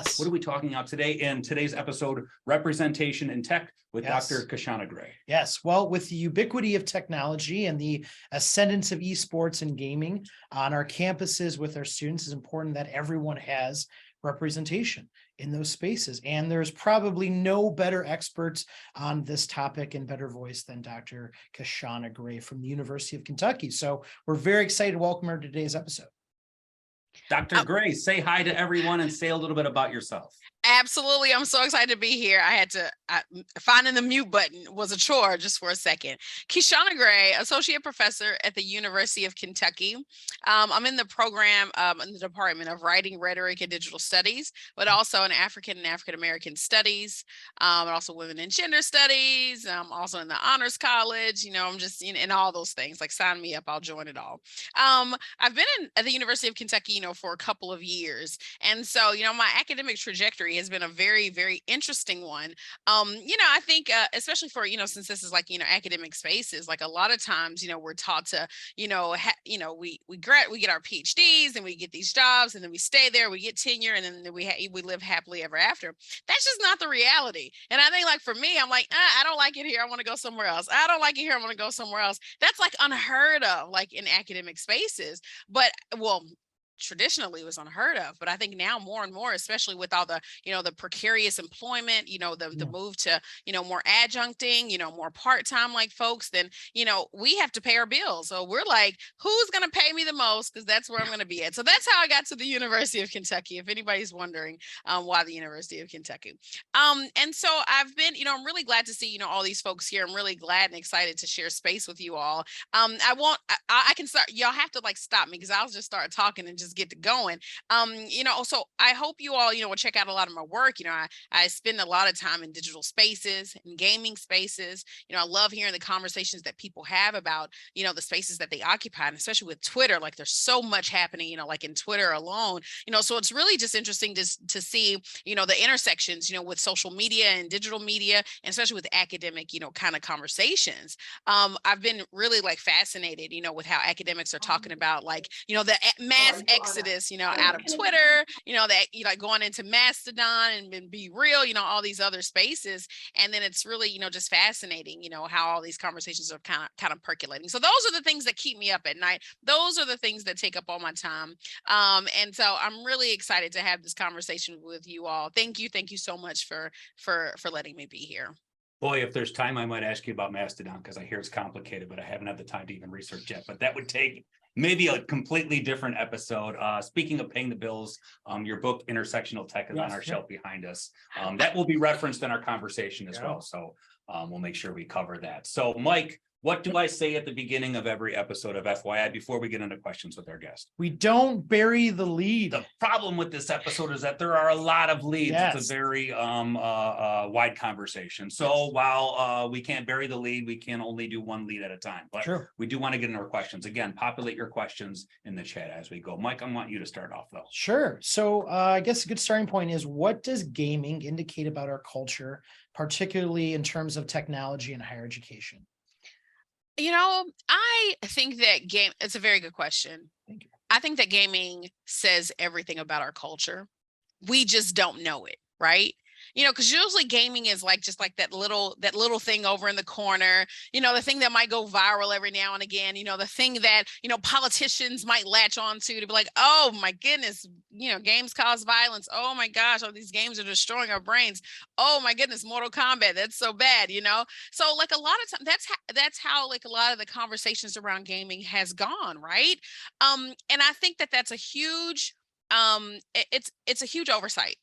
Yes. What are we talking about today in today's episode? Representation in Tech with Dr. Kishonna Gray. Yes. Well, with the ubiquity of technology and the ascendance of esports and gaming on our campuses with our students, it's important that everyone has representation in those spaces. And there's probably no better experts on this topic and better voice than Dr. Kishonna Gray from the University of Kentucky. So we're very excited to welcome her to today's episode. Dr. Gray, say hi to everyone and say a little bit about yourself. Absolutely. I'm so excited to be here. I had to finding the mute button was a chore just for a second. Kishonna Gray, associate professor at the University of Kentucky. I'm in the program in the Department of Writing, Rhetoric, and Digital Studies, but also in African and African-American Studies, and also Women and Gender Studies. I'm also in the Honors College. I'm just in all those things. Like, sign me up, I'll join it all. I've been at the University of Kentucky, for a couple of years. And so, my academic trajectory has been a very, very interesting one. I think, especially for, since this is like, academic spaces, like a lot of times, we're taught to, we get our PhDs and we get these jobs and then we stay there, we get tenure, and then we live happily ever after. That's just not the reality. And I think, like, for me, I'm like, I don't like it here, I want to go somewhere else. I don't like it here, I want to go somewhere else. That's like unheard of, like in academic spaces. But traditionally was unheard of, but I think now more and more, especially with all the, the precarious employment, the move to, more adjuncting, more part-time like folks, then, we have to pay our bills. So we're like, who's going to pay me the most? Because that's where I'm going to be at. So that's how I got to the University of Kentucky, if anybody's wondering why the University of Kentucky. And so I've been, I'm really glad to see, all these folks here. I'm really glad and excited to share space with you all. I can start, y'all have to like stop me because I'll just start talking and just get to going. So I hope you all, will check out a lot of my work. I spend a lot of time in digital spaces and gaming spaces. I love hearing the conversations that people have about, the spaces that they occupy, and especially with Twitter, like there's so much happening, like in Twitter alone, so it's really just interesting to see, the intersections, with social media and digital media, and especially with academic, kind of conversations. I've been really like fascinated, with how academics are talking about like, the mass exodus, out of Twitter, that, like going into Mastodon and Be Real, all these other spaces. And then it's really, just fascinating, how all these conversations are kind of percolating. So those are the things that keep me up at night. Those are the things that take up all my time. And so I'm really excited to have this conversation with you all. Thank you so much for letting me be here. Boy, if there's time, I might ask you about Mastodon because I hear it's complicated, but I haven't had the time to even research yet. But that would take maybe a completely different episode. Speaking of paying the bills, your book, Intersectional Tech, is on our shelf behind us. That will be referenced in our conversation as well. So we'll make sure we cover that. So, Mike, what do I say at the beginning of every episode of FYI before we get into questions with our guest? We don't bury the lead. The problem with this episode is that there are a lot of leads. It's a very wide conversation. So while we can't bury the lead, we can only do one lead at a time. But we do want to get into our questions. Again, populate your questions in the chat as we go. Mike, I want you to start off though. Sure. So I guess a good starting point is, what does gaming indicate about our culture, particularly in terms of technology and higher education? I think that it's a very good question. Thank you. I think that gaming says everything about our culture. We just don't know it, right? Because usually gaming is like just like that little thing over in the corner, the thing that might go viral every now and again, the thing that, politicians might latch on to be like, oh my goodness, games cause violence. Oh my gosh, all these games are destroying our brains. Oh my goodness, Mortal Kombat, that's so bad, So like a lot of times that's how like a lot of the conversations around gaming has gone, right? And I think that that's a huge, it's a huge oversight.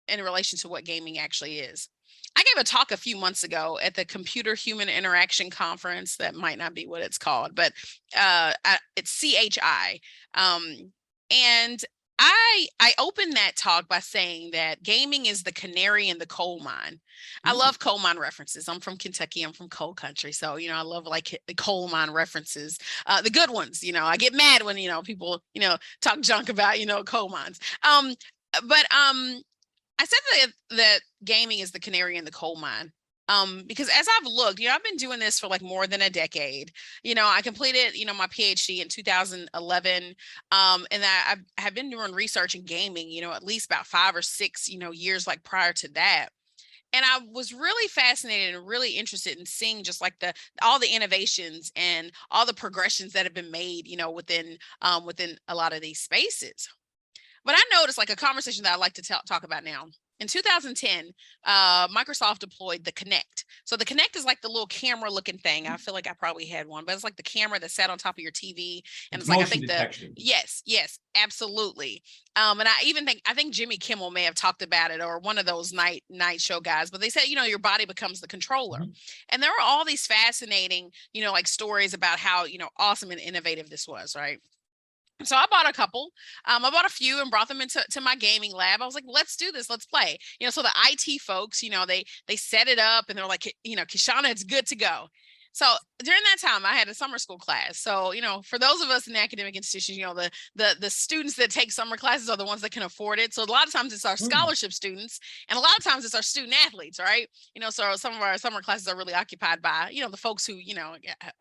In relation to what gaming actually is. I gave a talk a few months ago at the Computer Human Interaction Conference. That might not be what it's called, but it's CHI. And I opened that talk by saying that gaming is the canary in the coal mine. I love coal mine references. I'm from Kentucky. I'm from coal country. So, I love like the coal mine references, the good ones. I get mad when, people, talk junk about, coal mines. But I said that gaming is the canary in the coal mine. Because as I've looked, I've been doing this for like more than a decade. I completed, my PhD in 2011. And I have been doing research in gaming, at least about 5 or 6, years like prior to that. And I was really fascinated and really interested in seeing just like all the innovations and all the progressions that have been made, within a lot of these spaces. But I noticed like a conversation that I like to talk about now. In 2010, Microsoft deployed the Kinect. So the Kinect is like the little camera looking thing. I feel like I probably had one, but it's like the camera that sat on top of your TV. And it's like, I Motion think detection. yes, absolutely. And I think Jimmy Kimmel may have talked about it, or one of those night show guys, but they said, your body becomes the controller. And there were all these fascinating, like stories about how, awesome and innovative this was, right? So I bought a couple. I bought a few and brought them into my gaming lab. I was like, let's do this. Let's play. So the IT folks, they set it up and they're like, Kishonna, it's good to go. So during that time, I had a summer school class. So, for those of us in academic institutions, the students that take summer classes are the ones that can afford it. So a lot of times it's our scholarship students, and a lot of times it's our student athletes, right? So some of our summer classes are really occupied by, the folks who,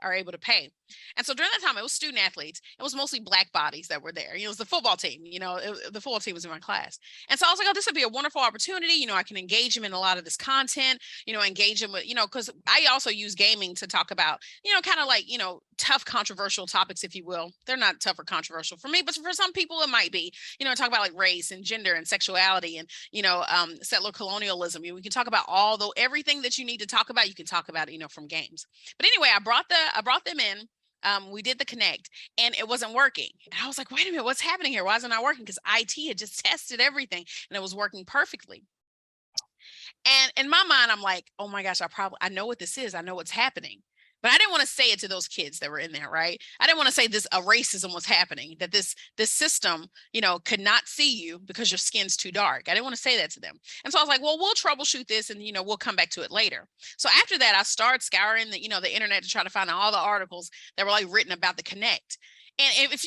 are able to pay. And so during that time, it was student athletes. It was mostly Black bodies that were there. It was the football team, the football team was in my class. And so I was like, oh, this would be a wonderful opportunity. I can engage them in a lot of this content, engage them with, because I also use gaming to talk about, kind of like, tough, controversial topics, if you will. They're not tough or controversial for me, but for some people it might be, talk about like race and gender and sexuality and, settler colonialism. We can talk about everything that you need to talk about, you can talk about it, from games. But anyway, I brought them in. We did the Kinect and it wasn't working. And I was like, wait a minute, what's happening here? Why isn't it working? Because IT had just tested everything and it was working perfectly. And in my mind, I'm like, oh my gosh, I know what this is. I know what's happening. But I didn't want to say it to those kids that were in there, right? I didn't want to say a racism was happening, that this system, could not see you because your skin's too dark. I didn't want to say that to them. And so I was like, well, we'll troubleshoot this and, we'll come back to it later. So after that, I started scouring the internet to try to find all the articles that were like written about the Kinect. And if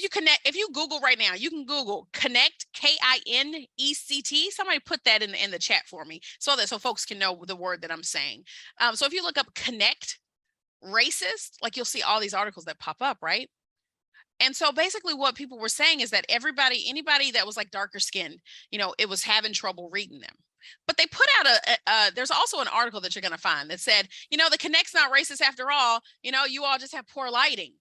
you Google right now, you can Google Kinect, Kinect. Somebody put that in the chat for me so folks can know the word that I'm saying. So if you look up Kinect racist, like you'll see all these articles that pop up, right? And so basically what people were saying is that anybody that was like darker skinned, it was having trouble reading them. But they put out there's also an article that you're going to find that said, the Kinect's not racist after all, you all just have poor lighting.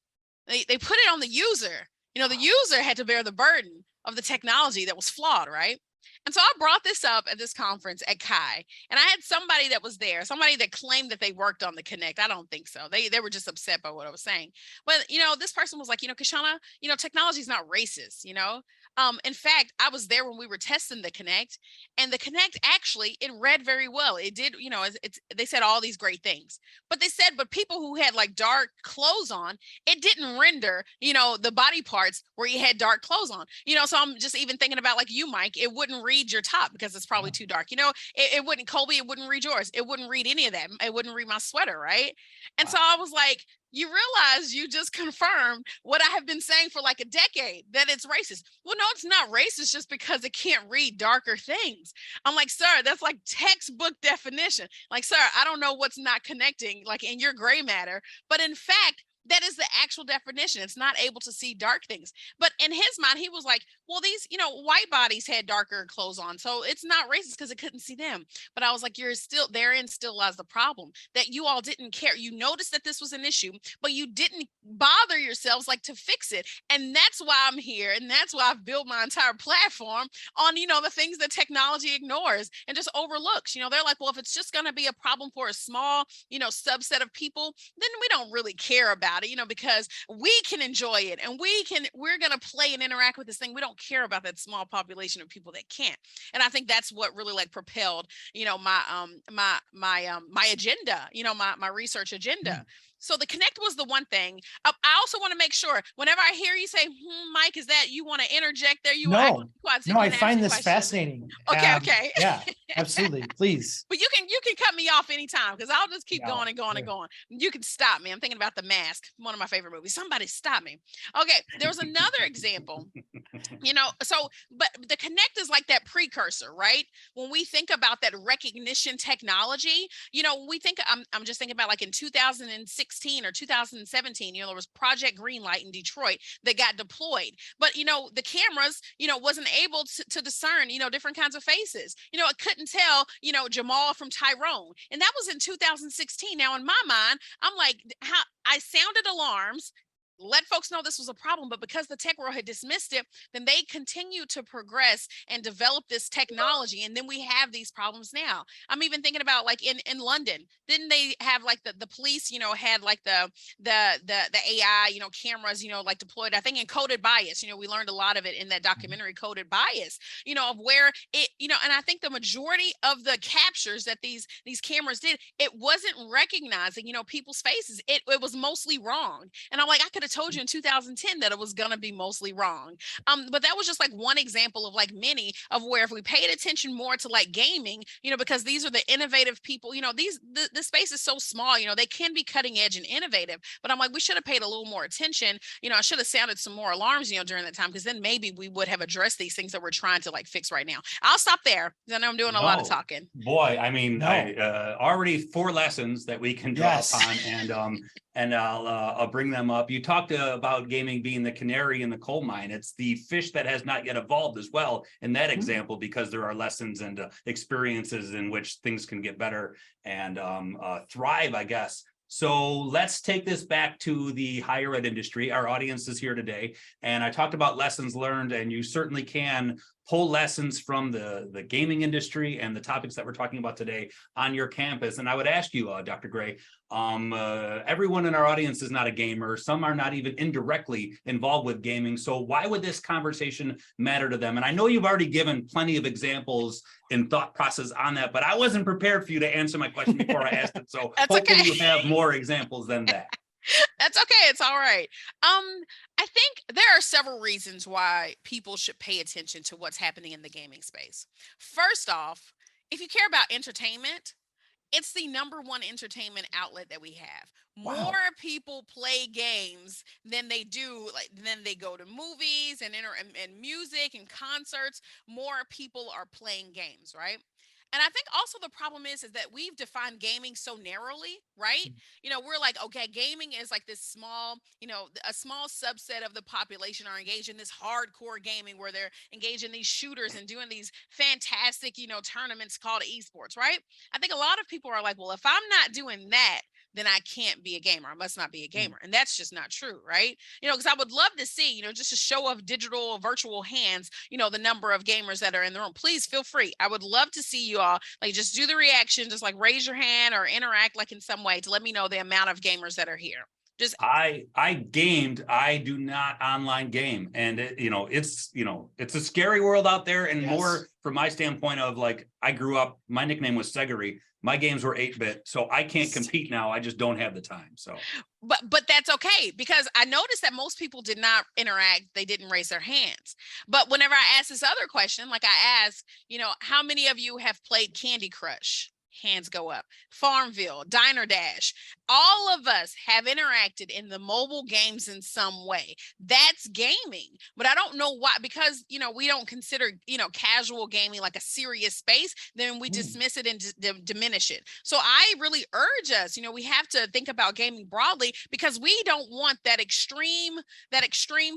They put it on the user. The user had to bear the burden of the technology that was flawed, right? And so I brought this up at this conference at Chi, and I had somebody that was there, somebody that claimed that they worked on the Kinect. I don't think so. They were just upset by what I was saying. But, this person was like, Kishonna, technology is not racist, In fact, I was there when we were testing the Kinect, and the Kinect actually, it read very well. It did, they said all these great things, but they said, but people who had like dark clothes on, it didn't render, the body parts where you had dark clothes on, so I'm just even thinking about like you, Mike, it wouldn't read your top because it's probably too dark. It wouldn't, Colby, it wouldn't read yours. It wouldn't read any of that. It wouldn't read my sweater, right? And so I was like, you realize you just confirmed what I have been saying for like a decade, that it's racist. Well, no, it's not racist just because it can't read darker things. I'm like, sir, that's like textbook definition. Like, sir, I don't know what's not connecting like in your gray matter, but in fact, that is the actual definition. It's not able to see dark things. But in his mind, he was like, well, these, white bodies had darker clothes on. So it's not racist because it couldn't see them. But I was like, therein still lies the problem, that you all didn't care. You noticed that this was an issue, but you didn't bother yourselves like to fix it. And that's why I'm here. And that's why I've built my entire platform on, the things that technology ignores and just overlooks. They're like, well, if it's just going to be a problem for a small, subset of people, then we don't really care about it, because we can enjoy it and we're going to play and interact with this thing. We don't care about that small population of people that can't. And I think that's what really like propelled, my agenda, my research agenda. So the connect was the one thing. I also want to make sure whenever I hear you say, Mike, is that you want to interject there? You No, so no, you I can ask find the this question. fascinating. Okay, okay. Yeah, absolutely. Please. But you can cut me off anytime because I'll just keep No, going and going sure. and going. You can stop me. I'm thinking about The Mask, one of my favorite movies. Somebody stop me. Okay, there was another example. So but the connect is like that precursor, right? When we think about that recognition technology, we think I'm just thinking about like in 2016 or 2017, there was Project Greenlight in Detroit that got deployed. But the cameras, wasn't able to discern, different kinds of faces. It couldn't tell, Jamal from Tyrone. And that was in 2016. Now in my mind, I'm like, how I sounded alarms, let folks know this was a problem, but because the tech world had dismissed it, then they continue to progress and develop this technology. And then we have these problems now. I'm even thinking about like in London, didn't they have like the police, had like the AI, cameras, like deployed, I think in Coded Bias, we learned a lot of it in that documentary Coded Bias, of where it, and I think the majority of the captures that these cameras did, it wasn't recognizing, people's faces. It was mostly wrong. And I'm like, I could have told you in 2010 that it was going to be mostly wrong. But that was just like one example of like many of where if we paid attention more to like gaming, because these are the innovative people, the space is so small, they can be cutting edge and innovative, but I'm like, we should have paid a little more attention. I should have sounded some more alarms, during that time, because then maybe we would have addressed these things that we're trying to like fix right now. I'll stop there. I know I'm doing a lot of talking. Boy, I mean, No. I already 4 lessons that we can draw upon, and I'll bring them up. You talked about gaming being the canary in the coal mine. It's the fish that has not yet evolved as well in that example, because there are lessons and experiences in which things can get better and thrive, I guess. So let's take this back to the higher ed industry. Our audience is here today, and I talked about lessons learned, and you certainly can pull lessons from the gaming industry and the topics that we're talking about today on your campus. And I would ask you, Dr. Gray, everyone in our audience is not a gamer. Some are not even indirectly involved with gaming. So why would this conversation matter to them? And I know you've already given plenty of examples and thought process on that, but I wasn't prepared for you to answer my question before I asked it. So hopefully you have more examples than that. That's okay. It's all right. I think there are several reasons why people should pay attention to what's happening in the gaming space. First off, if you care about entertainment, it's the #1 entertainment outlet that we have. Wow. More people play games than they do, then they go to movies and music and concerts. More people are playing games, right? And I think also the problem is that we've defined gaming so narrowly, right? We're like, okay, gaming is like this small, a small subset of the population are engaged in this hardcore gaming where they're engaged in these shooters and doing these fantastic, tournaments called esports, right? I think a lot of people are like, well, if I'm not doing that, then I can't be a gamer. I must not be a gamer. And that's just not true, right? Because I would love to see, just a show of digital virtual hands, the number of gamers that are in the room. Please feel free. I would love to see you all like just do the reaction, just like raise your hand or interact like in some way to let me know the amount of gamers that are here. Just I gamed. I do not online game, and it's a scary world out there. And more from my standpoint of like, I grew up. My nickname was Seggery. My games were 8-bit, so I can't compete now. I just don't have the time. So, but that's okay, because I noticed that most people did not interact. They didn't raise their hands. But whenever I asked this other question, like I asked, how many of you have played Candy Crush? Hands go up. Farmville, Diner Dash. All of us have interacted in the mobile games in some way. That's gaming. But I don't know why, because, we don't consider, casual gaming like a serious space, then we dismiss it and diminish it. So I really urge us, we have to think about gaming broadly, because we don't want that extreme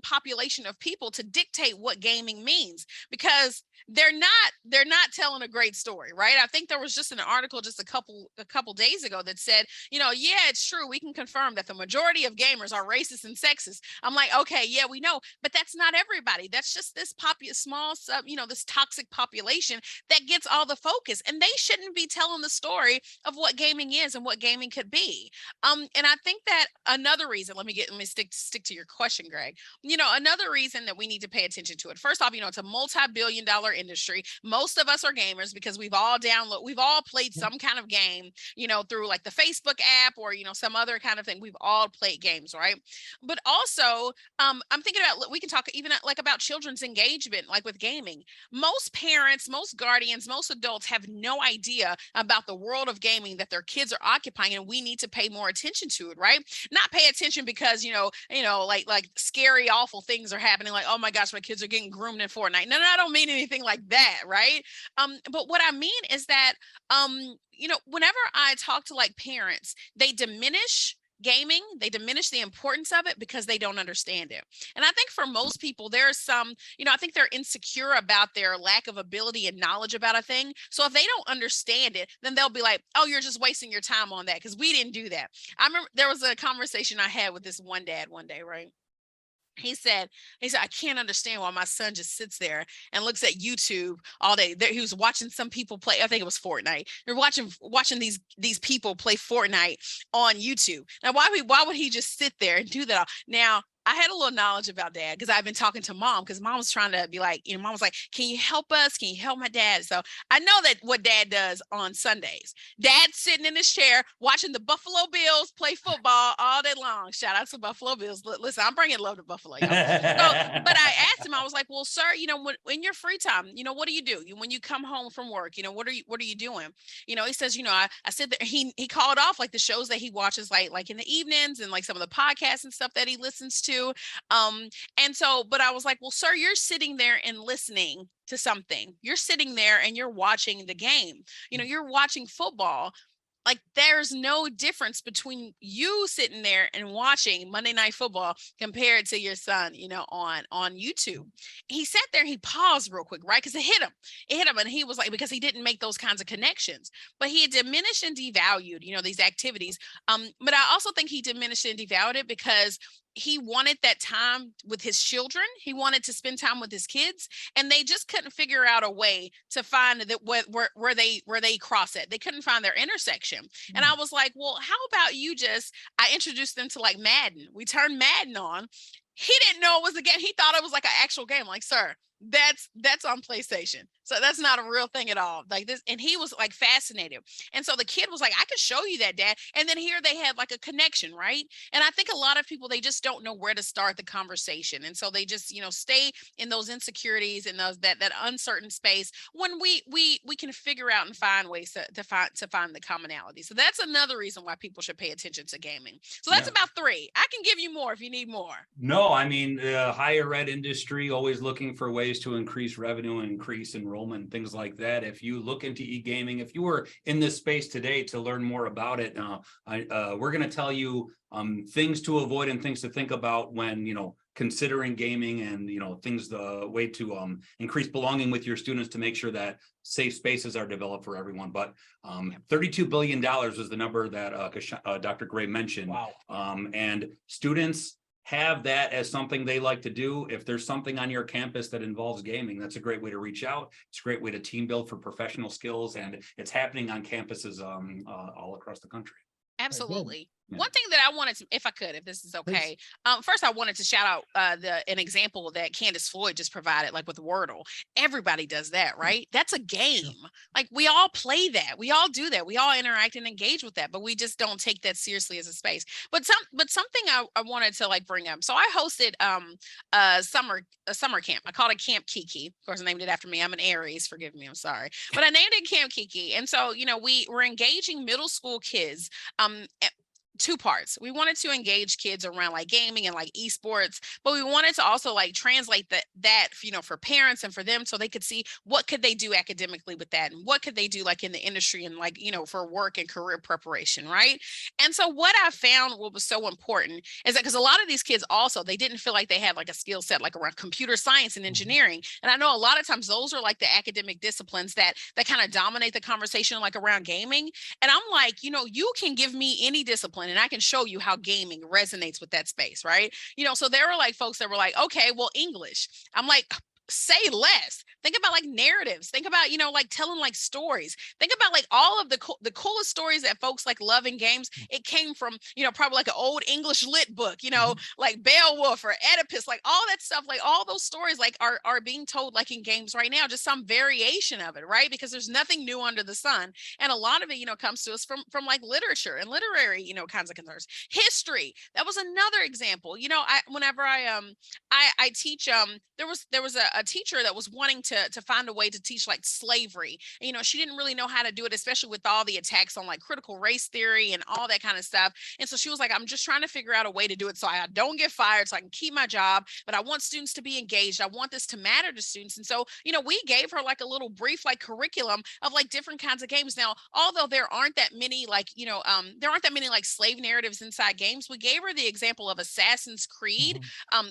population of people to dictate what gaming means, because they're not telling a great story, right? I think there was just an article just a couple days ago that said, yeah, it's true. We can confirm that the majority of gamers are racist and sexist. I'm like, okay, yeah, we know, but that's not everybody. That's just this small sub, this toxic population that gets all the focus, and they shouldn't be telling the story of what gaming is and what gaming could be. And I think that another reason, let me stick to your question, Greg. Another reason that we need to pay attention to it. First off, it's a multi-billion-dollar industry. Most of us are gamers because we've all played some kind of game, through like the Facebook app or, some other kind of thing. We've all played games, right? But also, I'm thinking about, we can talk even like about children's engagement, like with gaming. Most parents, most guardians, most adults have no idea about the world of gaming that their kids are occupying, and we need to pay more attention to it, right? Not pay attention because, like scary, awful things are happening. Like, oh my gosh, my kids are getting groomed in Fortnite. No, I don't mean anything like that, right? But what I mean is that, whenever I talk to like parents, they diminish gaming, they diminish the importance of it because they don't understand it. And I think for most people, there's some, I think they're insecure about their lack of ability and knowledge about a thing. So if they don't understand it, then they'll be like, oh, you're just wasting your time on that because we didn't do that. I remember there was a conversation I had with this one dad one day, right? He said, I can't understand why my son just sits there and looks at YouTube all day. He was watching some people play. I think it was Fortnite. They're watching these people play Fortnite on YouTube. Now, why would he just sit there and do that? Now, I had a little knowledge about dad because I've been talking to mom, because mom was trying to be like, mom was like, can you help us? Can you help my dad? So I know that what dad does on Sundays. Dad's sitting in his chair watching the Buffalo Bills play football all day long. Shout out to Buffalo Bills. Listen, I'm bringing love to Buffalo, y'all. But I asked him, I was like, well, sir, when in your free time, what do you do? When you come home from work, what are you doing? He says, I sit there. He called off like the shows that he watches, like in the evenings, and like some of the podcasts and stuff that he listens to. And so, but I was like, well, sir, you're sitting there and listening to something. You're sitting there and you're watching the game. You're watching football. Like, there's no difference between you sitting there and watching Monday Night Football compared to your son, on YouTube. He sat there and he paused real quick, right? Because it hit him. And he was like, because he didn't make those kinds of connections, but he had diminished and devalued, these activities. But I also think he diminished and devalued it because he wanted that time with his children. He wanted to spend time with his kids, and they just couldn't figure out a way to find that where they cross it. They couldn't find their intersection. Mm-hmm. And I was like, well, how about I introduced them to like Madden. We turned Madden on. He didn't know it was a game. He thought it was like an actual game. Like, sir, that's on PlayStation. So that's not a real thing at all. Like this. And he was like fascinated. And so the kid was like, I could show you that, Dad. And then here they had like a connection, right? And I think a lot of people, they just don't know where to start the conversation. And so they just, stay in those insecurities and that uncertain space when we can figure out and find ways to find the commonality. So that's another reason why people should pay attention to gaming. So that's about 3. I can give you more if you need more. No, I mean, higher ed industry always looking for ways to increase revenue and increase enrollment, things like that. If you look into e-gaming, if you were in this space today to learn more about it, we're going to tell you things to avoid and things to think about when, considering gaming, and, things, the way to increase belonging with your students to make sure that safe spaces are developed for everyone. But $32 billion was the number that Dr. Gray mentioned. Wow. And students have that as something they like to do. If there's something on your campus that involves gaming, that's a great way to reach out. It's a great way to team build for professional skills, and it's happening on campuses all across the country. Absolutely. Yeah. One thing that I wanted to, if this is okay. First, I wanted to shout out an example that Candace Floyd just provided, like with Wordle. Everybody does that, right? That's a game. Sure. Like, we all play that. We all do that. We all interact and engage with that, but we just don't take that seriously as a space. But something I wanted to like bring up. So I hosted a summer camp. I called it Camp Kiki. Of course, I named it after me. I'm an Aries. Forgive me. I'm sorry. But I named it Camp Kiki. And so, we were engaging middle school kids. 2 parts. We wanted to engage kids around like gaming and like esports, but we wanted to also like translate that for parents and for them, so they could see what could they do academically with that, and what could they do like in the industry and like, for work and career preparation, right? And so what I found what was so important is that because a lot of these kids also, they didn't feel like they had like a skill set like around computer science and engineering. And I know a lot of times those are like the academic disciplines that kind of dominate the conversation like around gaming. And I'm like, you can give me any discipline and I can show you how gaming resonates with that space, right? So there were like folks that were like, okay, well, English. I'm like, say less. Think about like narratives. Think about, like telling like stories. Think about like all of the coolest stories that folks like love in games. It came from, probably like an old English lit book, like Beowulf or Oedipus, like all that stuff, like all those stories like are being told like in games right now, just some variation of it, right? Because there's nothing new under the sun. And a lot of it, comes to us from like literature and literary, kinds of concerns. History. That was another example. Whenever I teach, there was a teacher that was wanting to find a way to teach like slavery. And, she didn't really know how to do it, especially with all the attacks on like critical race theory and all that kind of stuff. And so she was like, I'm just trying to figure out a way to do it so I don't get fired, so I can keep my job, but I want students to be engaged. I want this to matter to students. And so, we gave her like a little brief like curriculum of like different kinds of games. Now, although there aren't that many like, there aren't that many like slave narratives inside games, we gave her the example of Assassin's Creed,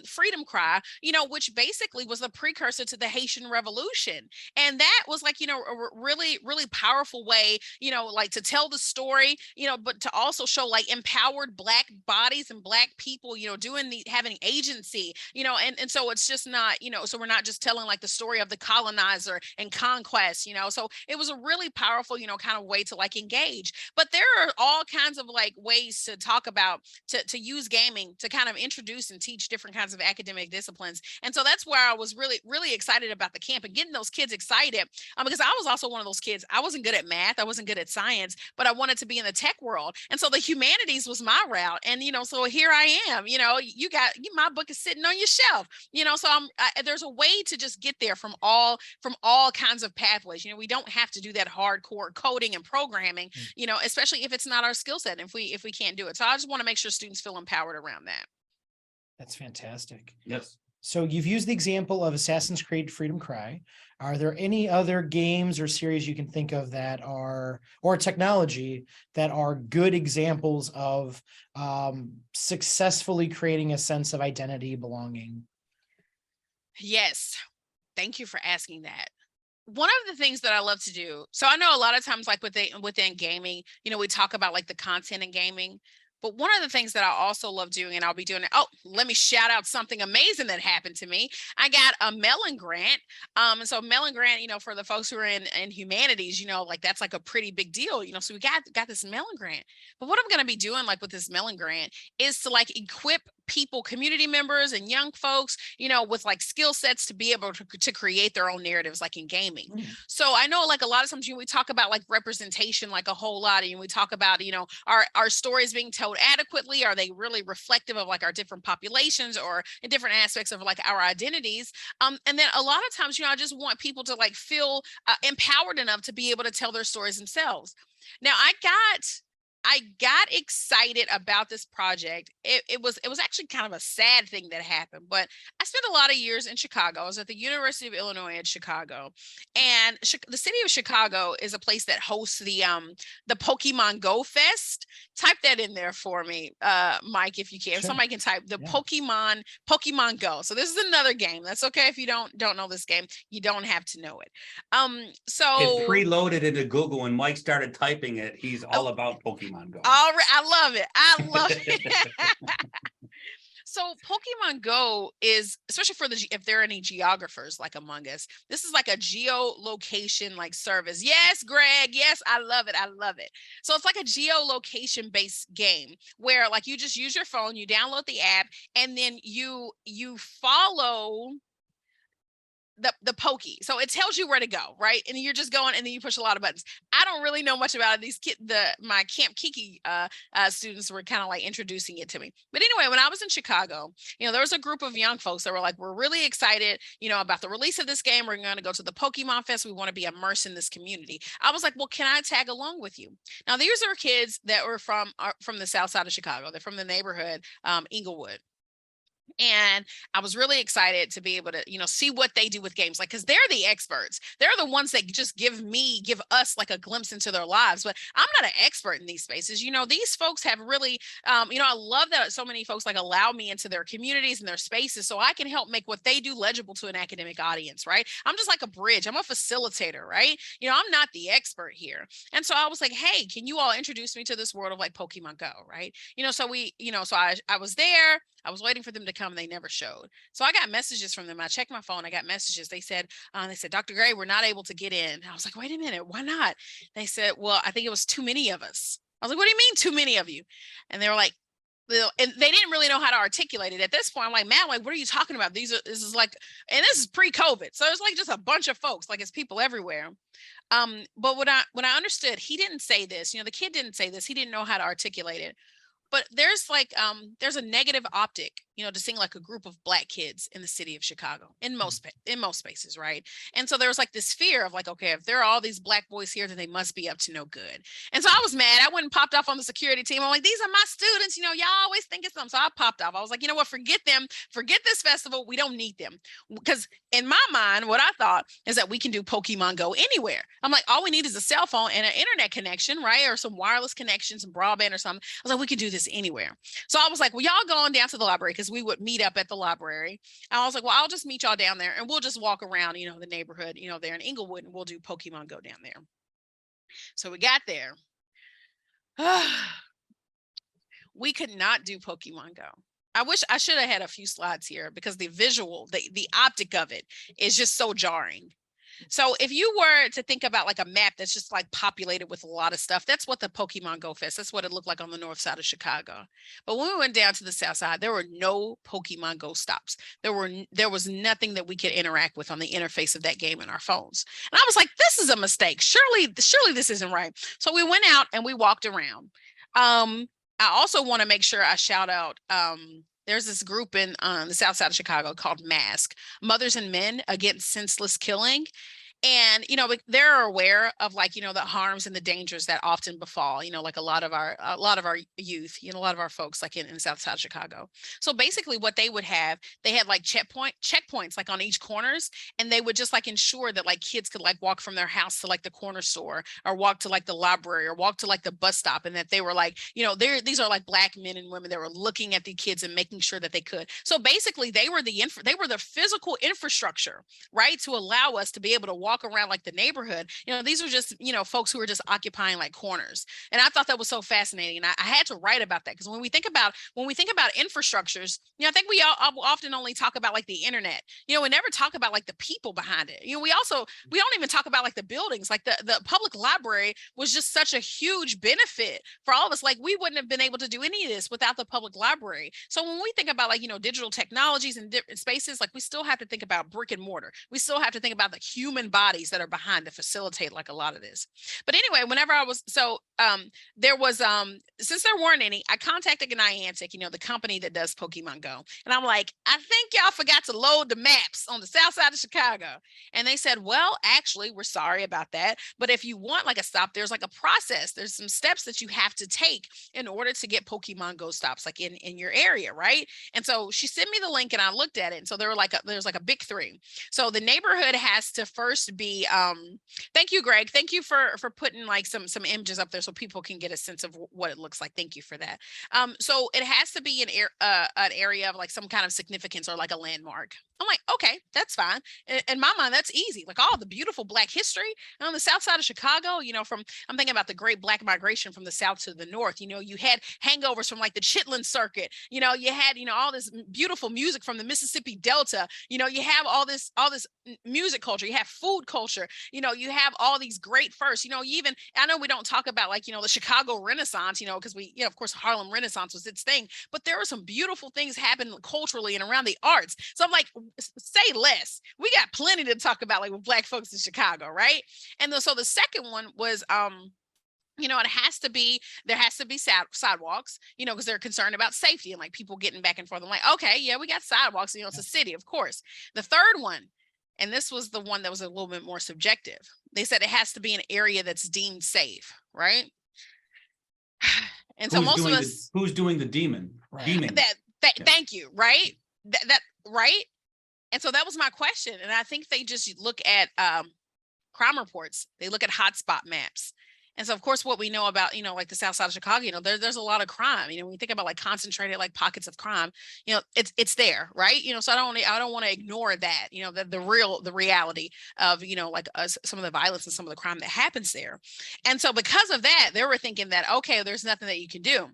Freedom Cry, which basically was the precursor to the Haitian Revolution. And that was like, a really, really powerful way, like to tell the story, but to also show like empowered Black bodies and Black people, having agency, and so it's just not, so we're not just telling like the story of the colonizer and conquest, so it was a really powerful, kind of way to like engage. But there are all kinds of like ways to talk about, to use gaming to kind of introduce and teach different kinds of academic disciplines. And so that's where I was really, really excited about the camp and getting those kids excited, because I was also one of those kids. I wasn't good at math. I wasn't good at science, but I wanted to be in the tech world. And so the humanities was my route. And, so here I am, my book is sitting on your shelf, so there's a way to just get there from all kinds of pathways. We don't have to do that hardcore coding and programming, especially if it's not our skill set, if we can't do it. So I just want to make sure students feel empowered around that. That's fantastic. Yes. So you've used the example of Assassin's Creed Freedom Cry. Are there any other games or series you can think of that are, or technology that are good examples of successfully creating a sense of identity, belonging? Yes. Thank you for asking that. One of the things that I love to do, so I know a lot of times like within gaming, we talk about like the content in gaming. But one of the things that I also love doing, and I'll be doing it. Oh, let me shout out something amazing that happened to me. I got a Mellon grant. And so Mellon grant, for the folks who are in humanities, like that's like a pretty big deal, so we got this Mellon grant. But what I'm going to be doing like with this Mellon grant is to like equip people, community members and young folks, with like skill sets to be able to create their own narratives like in gaming. So I know like a lot of times we talk about like representation like a whole lot, and we talk about, our stories being told adequately. Are they really reflective of like our different populations or in different aspects of like our identities? And then a lot of times, I just want people to like feel empowered enough to be able to tell their stories themselves. Now I got excited about this project. It was actually kind of a sad thing that happened, but I spent a lot of years in Chicago. I was at the University of Illinois at Chicago, and the city of Chicago is a place that hosts the Pokemon Go Fest. Type that in there for me, Mike, if you can. Sure. Somebody can type the Pokemon Go. So this is another game. That's okay if you don't know this game. You don't have to know it. So it preloaded into Google, and Mike started typing it. He's all about Pokemon Go. All right, I love it. I love it. So Pokemon Go is, especially for if there are any geographers like among us, this is like a geolocation like service. Yes, Greg. Yes, I love it. I love it. So it's like a geolocation based game where like you just use your phone, you download the app, and then you follow the pokey. So it tells you where to go, right? And you're just going, and then you push a lot of buttons. I don't really know much about it. My Camp Kiki students were kind of like introducing it to me. But anyway, when I was in Chicago, there was a group of young folks that were like, we're really excited, about the release of this game. We're going to go to the Pokemon Fest. We want to be immersed in this community. I was like, well, can I tag along with you? Now, these are kids that were from the south side of Chicago. They're from the neighborhood, Inglewood. And I was really excited to be able to, see what they do with games, like, because they're the experts. They're the ones that just give us like a glimpse into their lives. But I'm not an expert in these spaces. These folks have really, I love that so many folks like allow me into their communities and their spaces so I can help make what they do legible to an academic audience, right? I'm just like a bridge. I'm a facilitator, right? I'm not the expert here. And so I was like, hey, can you all introduce me to this world of like Pokemon Go, right? So I was there. I was waiting for them to come. They never showed. So I got messages from them. I checked my phone. I got messages. They said, Dr. Gray, we're not able to get in. I was like, wait a minute, why not? They said, well, I think it was too many of us. I was like, what do you mean too many of you? And they were like, and they didn't really know how to articulate it. At this point, I'm like, man, like, what are you talking about? This is like, and this is pre-COVID. So it's like just a bunch of folks, like it's people everywhere. But when I understood, he didn't say this, the kid didn't say this. He didn't know how to articulate it. But there's there's a negative optic, to seeing like a group of Black kids in the city of Chicago in most spaces, right? And so there was like this fear of like, okay, if there are all these Black boys here, then they must be up to no good. And so I was mad. I went and popped off on the security team. I'm like, these are my students, y'all always think it's them. So I popped off. I was like, you know what, forget them, forget this festival. We don't need them. Because in my mind, what I thought is that we can do Pokemon Go anywhere. I'm like, all we need is a cell phone and an internet connection, right? Or some wireless connections and broadband or something. I was like, we could do this anywhere. So I was like, well, y'all going down to the library, because we would meet up at the library. And I was like, well, I'll just meet y'all down there and we'll just walk around, the neighborhood, there in Inglewood, and we'll do Pokemon Go down there. So we got there. We could not do Pokemon Go. I wish I should have had a few slides here, because the visual, the optic of it is just so jarring. So if you were to think about like a map that's just like populated with a lot of stuff, that's what the Pokemon Go Fest, that's what it looked like on the north side of Chicago. But when we went down to the south side, there were no Pokemon Go stops. There was nothing that we could interact with on the interface of that game in our phones. And I was like, this is a mistake. Surely this isn't right. So we went out and we walked around. I also want to make sure I shout out, there's this group in the south side of Chicago called MASK, Mothers and Men Against Senseless Killing. And, they're aware of like, the harms and the dangers that often befall, like a lot of our youth, a lot of our folks like in the south side of Chicago. So basically what they would have, they had like checkpoints like on each corners, and they would just like ensure that like kids could like walk from their house to like the corner store, or walk to like the library, or walk to like the bus stop. And that they were like, these are like Black men and women that were looking at the kids and making sure that they could. So basically they were the physical infrastructure, right, to allow us to be able to walk around like the neighborhood. These were just, folks who were just occupying like corners. And I thought that was so fascinating. And I had to write about that, because when we think about infrastructures, I think we all often only talk about like the internet. We never talk about like the people behind it. We don't even talk about like the buildings. Like the public library was just such a huge benefit for all of us. Like we wouldn't have been able to do any of this without the public library. So when we think about like, digital technologies and different spaces, like we still have to think about brick and mortar. We still have to think about the human bodies that are behind to facilitate like a lot of this. But anyway, whenever I was, there was, since there weren't any, I contacted Niantic, the company that does Pokemon Go. And I'm like, I think y'all forgot to load the maps on the south side of Chicago. And they said, well, actually, we're sorry about that. But if you want like a stop, there's like a process. There's some steps that you have to take in order to get Pokemon Go stops like in your area, right? And so she sent me the link and I looked at it. And so there's like a big three. So the neighborhood has to first be, thank you, Greg. Thank you for putting like some images up there so people can get a sense of what it looks like. Thank you for that. So it has to be an area of like some kind of significance or like a landmark. I'm like, okay, that's fine. In my mind, that's easy. Like all the beautiful Black history on the south side of Chicago, I'm thinking about the great Black migration from the south to the north. You had hangovers from like the Chitlin circuit. You had, all this beautiful music from the Mississippi Delta. You have all this music culture. You have food culture. You have all these great firsts. I know we don't talk about like, the Chicago Renaissance, because of course, Harlem Renaissance was its thing, but there were some beautiful things happening culturally and around the arts. So I'm like, say less. We got plenty to talk about like with Black folks in Chicago, right? And so the second one was there has to be sidewalks, because they're concerned about safety and like people getting back and forth. I'm like, okay, yeah, we got sidewalks, it's a city, of course. The third one, and this was the one that was a little bit more subjective. They said it has to be an area that's deemed safe, right? And so who's doing the demon? Right. Demon. Thank you, right? That right? And so that was my question. And I think they just look at crime reports. They look at hotspot maps. And so, of course, what we know about, like the south side of Chicago, there's a lot of crime. When you think about like concentrated like pockets of crime, it's there, right? So I don't want to ignore that, the reality of, some of the violence and some of the crime that happens there. And so because of that, they were thinking that, okay, there's nothing that you can do.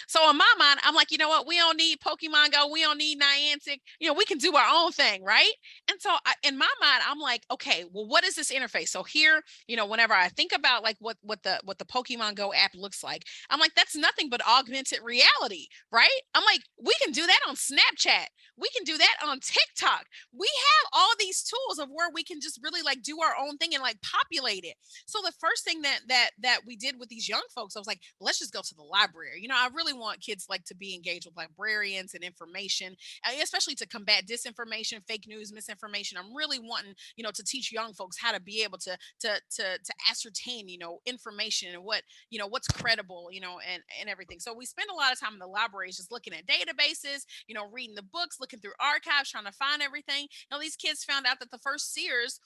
So in my mind, I'm like, you know what? We don't need Pokemon Go. We don't need Niantic. We can do our own thing, right? And so in my mind, I'm like, okay, well, what is this interface? So here, whenever I think about like what the Pokemon Go app looks like, I'm like, that's nothing but augmented reality, right? I'm like, we can do that on Snapchat. We can do that on TikTok. We have all these tools of where we can just really like do our own thing and like populate it. So the first thing that we did with these young folks, I was like, let's just go to the library. I really want kids like to be engaged with librarians and information, especially to combat disinformation, fake news, misinformation. I'm really wanting, to teach young folks how to be able to ascertain, information and what's credible, and everything. So we spend a lot of time in the libraries just looking at databases, reading the books, looking through archives, trying to find everything. These kids found out that the first Sears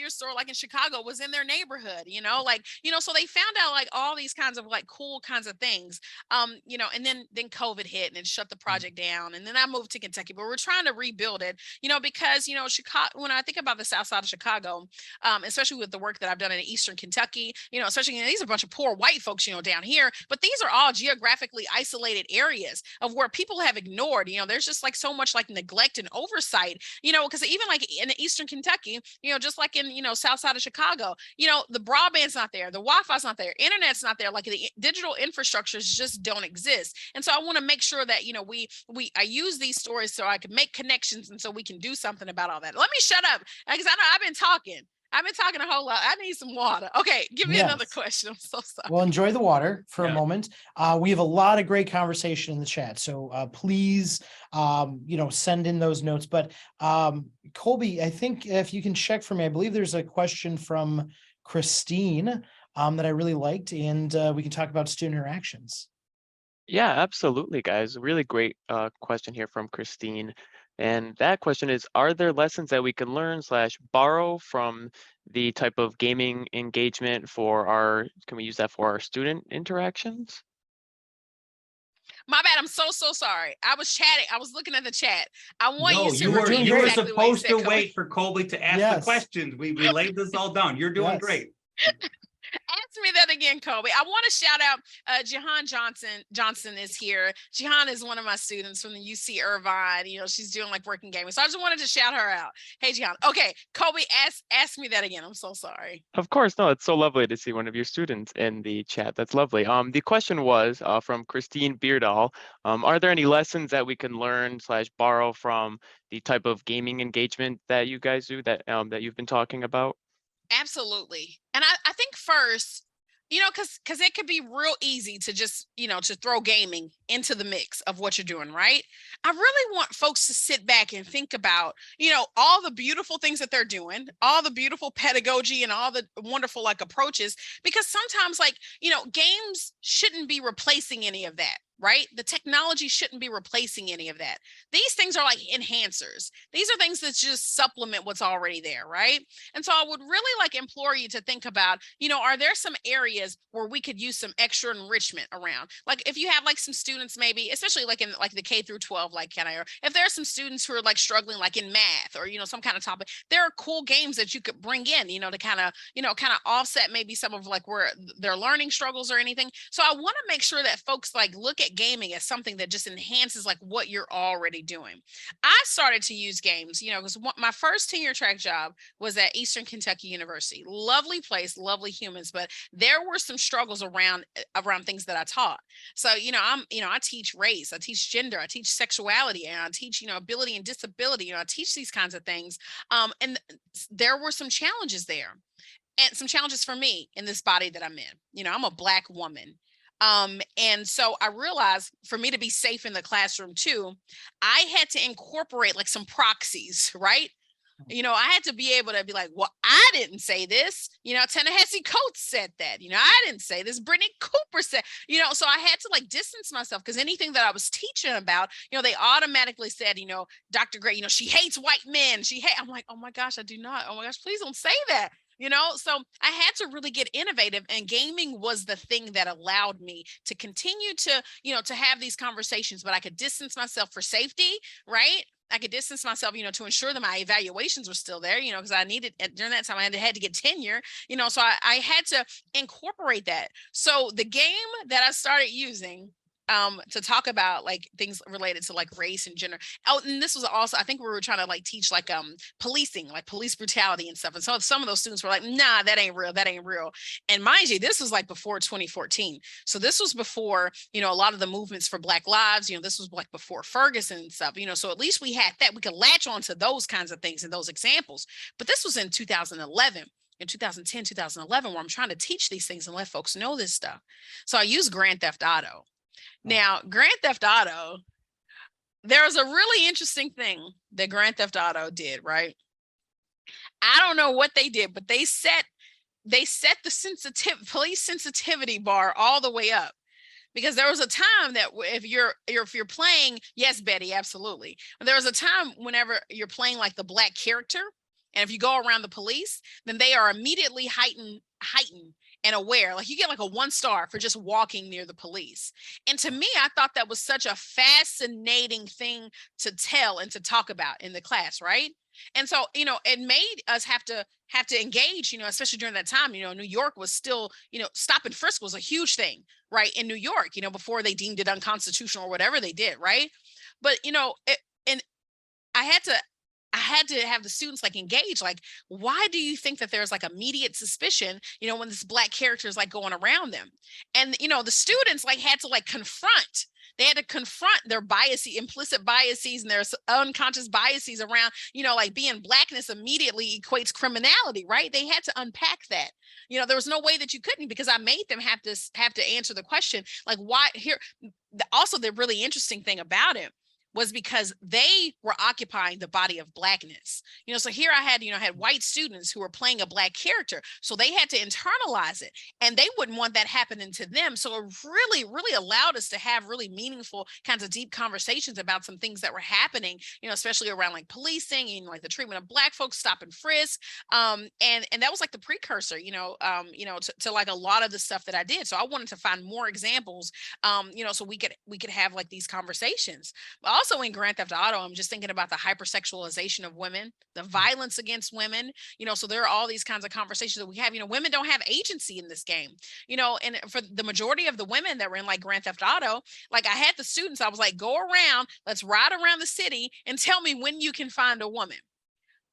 store like in Chicago was in their neighborhood, so they found out like all these kinds of like cool kinds of things. And then COVID hit and it shut the project down. And then I moved to Kentucky, but we're trying to rebuild it, because Chicago, when I think about the south side of Chicago, especially with the work that I've done in Eastern Kentucky, especially these are a bunch of poor white folks, down here, but these are all geographically isolated areas of where people have ignored, there's just like so much like neglect and oversight, because even like in Eastern Kentucky, just like in, south side of Chicago, the broadband's not there, the Wi-Fi's not there, internet's not there, like the digital infrastructures just don't exist. And so I want to make sure that, I use these stories so I can make connections and so we can do something about all that. Let me shut up because I know I've been talking. A whole lot. I need some water. Okay, give me another question. I'm so sorry. Well, enjoy the water for a Yeah. moment. We have a lot of great conversation in the chat. So please, send in those notes. But Colby, I think if you can check for me, I believe there's a question from Christine that I really liked, and we can talk about student interactions. Yeah, absolutely, guys. Really great question here from Christine. And that question is, are there lessons that we can learn / borrow from the type of gaming engagement can we use that for our student interactions? My bad. I'm so sorry. I was chatting. I was looking at the chat. I want No, you to you were repeat you were exactly what you supposed said, to Kobe. wait for Colby to ask the Yes. questions. We laid this all down. You're doing Yes. great. Ask me that again, Kobe. I want to shout out Jihan Johnson is here. Jihan is one of my students from the UC Irvine. She's doing like working gaming. So I just wanted to shout her out. Hey, Jihan. Okay, Kobe, ask me that again. I'm so sorry. Of course, no, it's so lovely to see one of your students in the chat. That's lovely. The question was from Christine Beardall. Are there any lessons that we can learn / borrow from the type of gaming engagement that you guys do that you've been talking about? Absolutely. And I think first, because it could be real easy to just, to throw gaming into the mix of what you're doing, right? I really want folks to sit back and think about, all the beautiful things that they're doing, all the beautiful pedagogy and all the wonderful like approaches, because sometimes like, games shouldn't be replacing any of that. Right? The technology shouldn't be replacing any of that. These things are like enhancers. These are things that just supplement what's already there, right? And so I would really like implore you to think about, are there some areas where we could use some extra enrichment around? Like if you have like some students, maybe, especially like in like the K through 12, like if there are some students who are like struggling like in math or, some kind of topic, there are cool games that you could bring in, to kind of offset maybe some of like where their learning struggles or anything. So I want to make sure that folks like look at gaming as something that just enhances like what you're already doing. I started to use games, because my first tenure track job was at Eastern Kentucky University. Lovely place, lovely humans, but there were some struggles around things that I taught. So, I teach race, I teach gender, I teach sexuality, and I teach, ability and disability, I teach these kinds of things. And there were some challenges there. And some challenges for me in this body that I'm in. I'm a Black woman. And so I realized for me to be safe in the classroom too, I had to incorporate like some proxies, right? I had to be able to be like, well, I didn't say this. Ta-Nehisi Coates said that. I didn't say this. Brittany Cooper said, so I had to like distance myself because anything that I was teaching about, they automatically said, Dr. Gray, she hates white men. I'm like, oh my gosh, I do not. Oh my gosh, please don't say that. So I had to really get innovative, and gaming was the thing that allowed me to continue to, to have these conversations, but I could distance myself for safety, right? I could distance myself, to ensure that my evaluations were still there, because I needed during that time I had to get tenure, so I had to incorporate that. So the game that I started using to talk about like things related to like race and gender. Oh, and this was also, I think we were trying to like teach like policing, like police brutality and stuff. And so some of those students were like, nah, that ain't real. That ain't real. And mind you, this was like before 2014. So this was before, you know, a lot of the movements for Black lives, you know, this was like before Ferguson and stuff, you know, so at least we had that, we could latch on to those kinds of things and those examples. But this was in 2011. In 2010, 2011, where I'm trying to teach these things and let folks know this stuff. So I use Grand Theft Auto. Now, Grand Theft Auto, there's a really interesting thing that Grand Theft Auto did, right? I don't know what they did, but they set the police sensitivity bar all the way up. Because there was a time that if you're playing, yes, Betty, absolutely. There was a time whenever you're playing like the Black character, and if you go around the police, then they are immediately heightened and aware. Like you get like a 1 star for just walking near the police. And to me, I thought that was such a fascinating thing to tell and to talk about in the class, right? And so, you know, it made us have to engage, you know, especially during that time, you know, New York was still, you know, stop and frisk was a huge thing, right? In New York, you know, before they deemed it unconstitutional or whatever they did, right? But, you know, and I had to have the students like engage, like, why do you think that there's like immediate suspicion, you know, when this Black character is like going around them? And, you know, the students like had to like confront their biases, implicit biases, and their unconscious biases around, you know, like being Blackness immediately equates criminality, right? They had to unpack that. You know, there was no way that you couldn't, because I made them have to answer the question, like, why here. Also, the really interesting thing about it was because they were occupying the body of Blackness. You know, so here I had white students who were playing a Black character. So they had to internalize it, and they wouldn't want that happening to them. So it really, really allowed us to have really meaningful kinds of deep conversations about some things that were happening, you know, especially around like policing and like the treatment of Black folks, stop and frisk. And that was like the precursor, to like a lot of the stuff that I did. So I wanted to find more examples, so we could have like these conversations. But also in Grand Theft Auto, I'm just thinking about the hypersexualization of women, the violence against women, you know, so there are all these kinds of conversations that we have, you know, women don't have agency in this game, you know, and for the majority of the women that were in like Grand Theft Auto, like I had the students, I was like, go around, let's ride around the city and tell me when you can find a woman.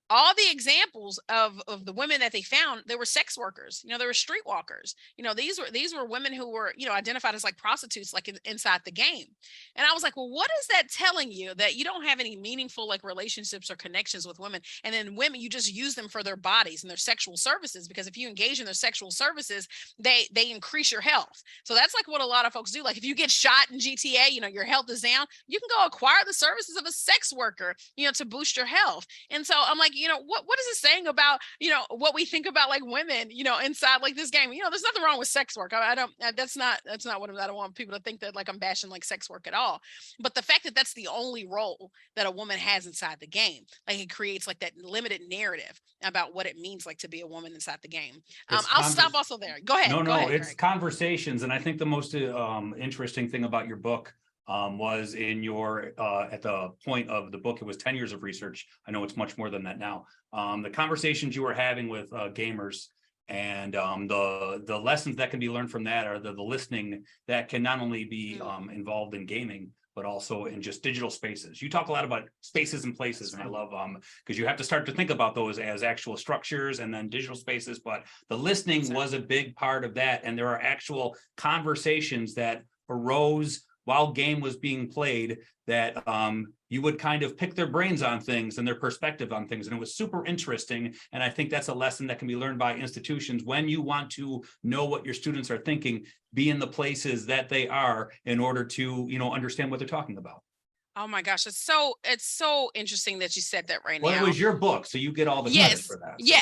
All the examples of the women that they found, they were sex workers, you know, they were streetwalkers, you know, these were women who were, you know, identified as like prostitutes, like inside the game. And I was like, well, what is that telling you, that you don't have any meaningful like relationships or connections with women? And then women, you just use them for their bodies and their sexual services, because if you engage in their sexual services, they increase your health. So that's like what a lot of folks do. Like if you get shot in GTA, you know, your health is down, you can go acquire the services of a sex worker, you know, to boost your health. And so I'm like, you know, what is it saying about, you know, what we think about like women, you know, inside like this game? You know, there's nothing wrong with sex work. I don't, that's not what I don't want people to think that like I'm bashing like sex work at all. But the fact that that's the only role that a woman has inside the game, like it creates like that limited narrative about what it means like to be a woman inside the game. I'll stop also there. Go ahead. No, go ahead, it's Greg. Conversations. And I think the most interesting thing about your book was in your at the point of the book, it was 10 years of research. I know it's much more than that now. The conversations you were having with gamers, and the lessons that can be learned from that are the listening that can not only be involved in gaming, but also in just digital spaces. You talk a lot about spaces and places, and I love because you have to start to think about those as actual structures and then digital spaces. But the listening was a big part of that, and there are actual conversations that arose while game was being played that you would kind of pick their brains on things and their perspective on things. And it was super interesting. And I think that's a lesson that can be learned by institutions. When you want to know what your students are thinking, be in the places that they are in order to, you know, understand what they're talking about. Oh my gosh, it's so interesting that you said that right now. Well, it was your book, so you get all the credit for that. So. Yeah,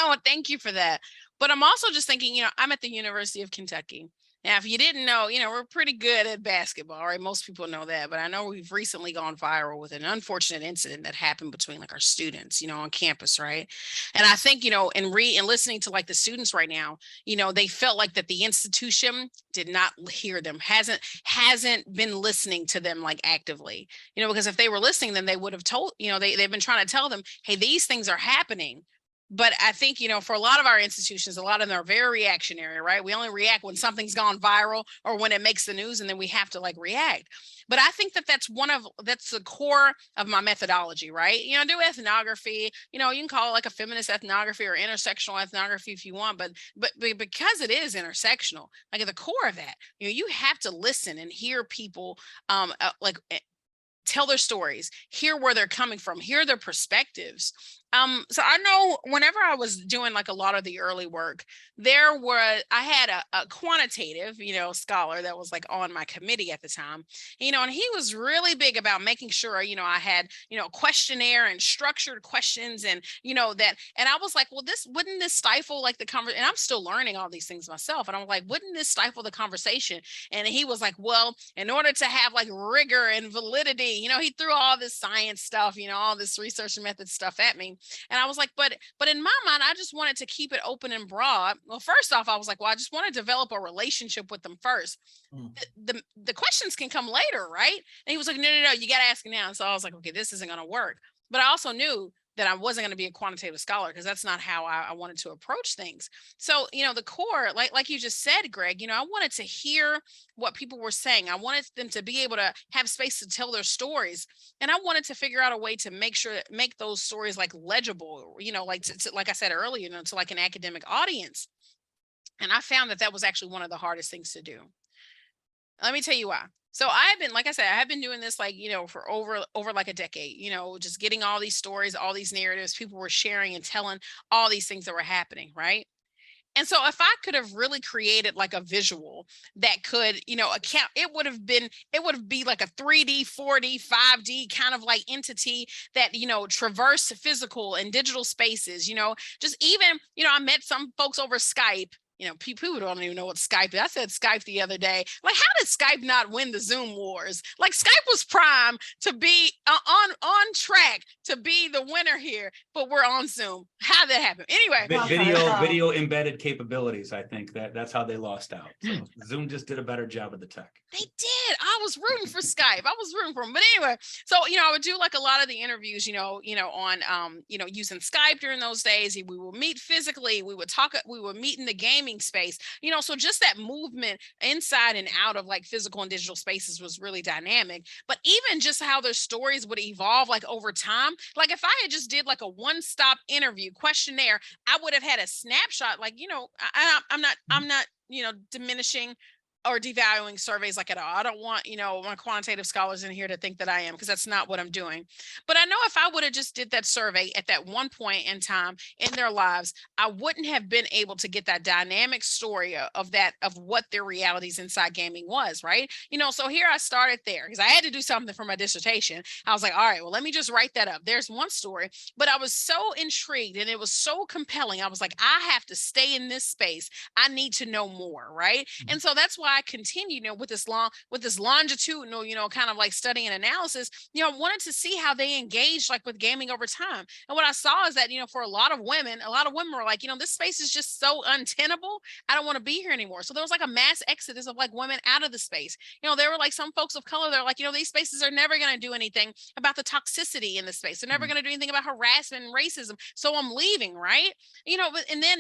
well, thank you for that. But I'm also just thinking, you know, I'm at the University of Kentucky. Now, if you didn't know, you know, we're pretty good at basketball, right? Most people know that, but I know we've recently gone viral with an unfortunate incident that happened between like our students, you know, on campus, right? And I think, you know, in listening to like the students right now, you know, they felt like that the institution did not hear them, hasn't been listening to them like actively, you know, because if they were listening, then they would have told, you know, they've been trying to tell them, hey, these things are happening. But I think, for a lot of our institutions, a lot of them are very reactionary, right? We only react when something's gone viral or when it makes the news, and then we have to like react. But I think that that's the core of my methodology, right? I do ethnography, you can call it like a feminist ethnography or intersectional ethnography if you want, but because it is intersectional, like at the core of that, you have to listen and hear people tell their stories, hear where they're coming from, hear their perspectives. So I know whenever I was doing like a lot of the early work, I had a quantitative, scholar that was like on my committee at the time, and he was really big about making sure, I had, questionnaire and structured questions and, and I was like, well, wouldn't this stifle like the conversation? And I'm still learning all these things myself. And I'm like, wouldn't this stifle the conversation? And he was like, well, in order to have like rigor and validity, he threw all this science stuff, all this research and method stuff at me. And I was like, but in my mind, I just wanted to keep it open and broad. Well, first off, I was like, well, I just want to develop a relationship with them first. The questions can come later, right? And he was like, no, you got to ask now. And so I was like, okay, this isn't going to work. But I also knew that I wasn't going to be a quantitative scholar because that's not how I wanted to approach things. So, the core, like you just said, Greg, I wanted to hear what people were saying. I wanted them to be able to have space to tell their stories. And I wanted to figure out a way to make those stories like legible, like I said earlier, to like an academic audience. And I found that was actually one of the hardest things to do. Let me tell you why. So I've been, like I said, I have been doing this like, for over like a decade, just getting all these stories, all these narratives, people were sharing and telling all these things that were happening, right? And so if I could have really created like a visual that could, account, it would be like a 3D, 4D, 5D kind of like entity that, traverse physical and digital spaces, just even, I met some folks over Skype. People don't even know what Skype is. I said Skype the other day. Like, how did Skype not win the Zoom wars? Like, Skype was prime to be on track to be the winner here, but we're on Zoom. How did that happen? Anyway, video embedded capabilities. I think that's how they lost out. So Zoom just did a better job of the tech. They did. I was rooting for Skype. I was rooting for them. But anyway, so I would do like a lot of the interviews, on using Skype during those days. We would meet physically. We would talk. We would meet in the gaming space. So just that movement inside and out of like physical and digital spaces was really dynamic. But even just how their stories would evolve like over time. Like if I had just did like a one-stop interview questionnaire, I would have had a snapshot. Like I'm not diminishing or devaluing surveys like at all. I don't want, my quantitative scholars in here to think that I am, because that's not what I'm doing. But I know if I would have just did that survey at that one point in time in their lives, I wouldn't have been able to get that dynamic story of what their realities inside gaming was, right? So here I started there because I had to do something for my dissertation. I was like, all right, well, let me just write that up. There's one story, but I was so intrigued and it was so compelling. I was like, I have to stay in this space. I need to know more, right? Mm-hmm. And so that's why I continue, with this longitudinal, kind of like study and analysis, I wanted to see how they engaged like with gaming over time. And what I saw is that, for a lot of women were like, this space is just so untenable. I don't want to be here anymore. So there was like a mass exodus of like women out of the space. There were like some folks of color. They're like, these spaces are never going to do anything about the toxicity in the space. They're never going to do anything about harassment and racism. So I'm leaving, right? And then,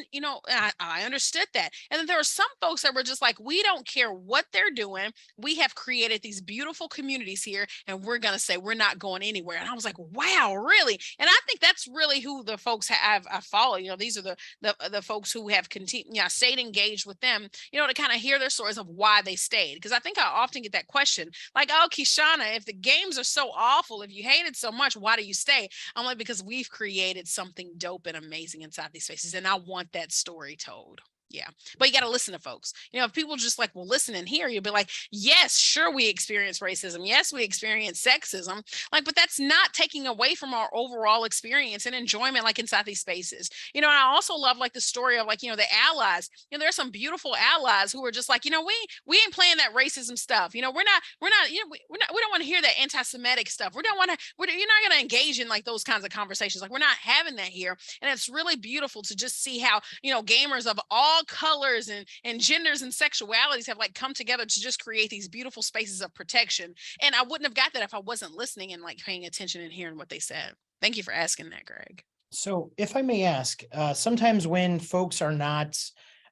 I understood that. And then there were some folks that were just like, we don't care what they're doing. We have created these beautiful communities here, and we're going to say we're not going anywhere. And I was like, wow, really? And I think that's really who the folks I follow. These are the folks who have continued, stayed engaged with them, to kind of hear their stories of why they stayed. Because I think I often get that question, like, oh, Kishonna, if the games are so awful, if you hate it so much, why do you stay? I'm like, because we've created something dope and amazing inside these spaces, and I want that story told. Yeah. But you got to listen to folks. If people just like, well, listen and hear, you'll be like, yes, sure, we experience racism. Yes, we experience sexism. Like, but that's not taking away from our overall experience and enjoyment, like inside these spaces. And I also love like the story of like, the allies. There's some beautiful allies who are just like, we ain't playing that racism stuff. We don't want to hear that anti-Semitic stuff. You're not going to engage in like those kinds of conversations. Like, we're not having that here. And it's really beautiful to just see how, gamers of all colors and genders and sexualities have like come together to just create these beautiful spaces of protection. And I wouldn't have got that if I wasn't listening and like paying attention and hearing what they said. Thank you for asking that, Greg. So if I may ask, sometimes when folks are not